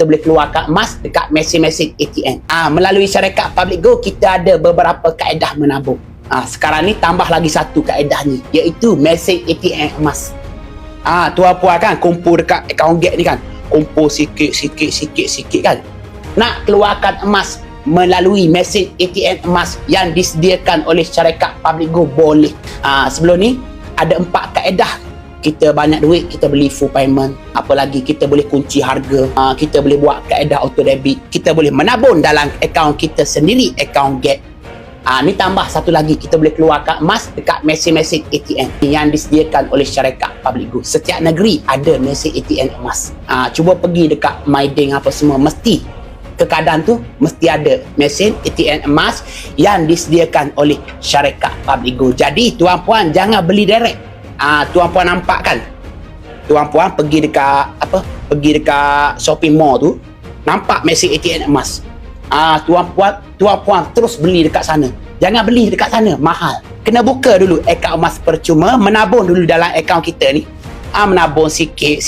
kita boleh keluarkan emas dekat mesin-mesin ATM. Melalui syarikat Public Gold, kita ada beberapa kaedah menabung. Sekarang ni tambah lagi satu kaedah ni, iaitu mesin ATM emas. Tuan-puan kan kumpul dekat akaun Get ni kan, kumpul sikit kan, nak keluarkan emas melalui mesin ATM emas yang disediakan oleh syarikat Public Gold boleh. Sebelum ni ada 4 kaedah. Kita banyak duit, kita beli full payment. Apa lagi, kita boleh kunci harga. Kita boleh buat kaedah auto debit. Kita boleh menabung dalam akaun kita sendiri, akaun Get. Ni tambah satu lagi, kita boleh keluarkan emas dekat mesin-mesin ATM yang disediakan oleh syarikat Public Gold. Setiap negeri ada mesin ATM emas. Cuba pergi dekat MyBank apa semua, mesti ke keadaan tu mesti ada mesin ATM emas yang disediakan oleh syarikat Public Gold. Jadi tuan-puan jangan beli direct. Tuan-puan nampak kan, tuan-puan pergi dekat shopping mall tu, nampak mesin ATM emas. Tuan-puan terus beli dekat sana. Jangan beli dekat sana, mahal. Kena buka dulu akaun emas percuma, menabung dulu dalam akaun kita ni. Menabung sikit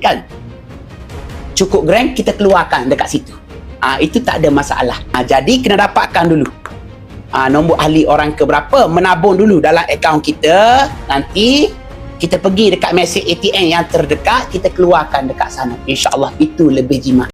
kan, cukup grand kita keluarkan dekat situ. Itu tak ada masalah. Jadi kena dapatkan dulu nombor ahli orang keberapa, menabung dulu dalam akaun kita. Nanti kita pergi dekat mesin ATM yang terdekat, kita keluarkan dekat sana. InsyaAllah itu lebih jimat.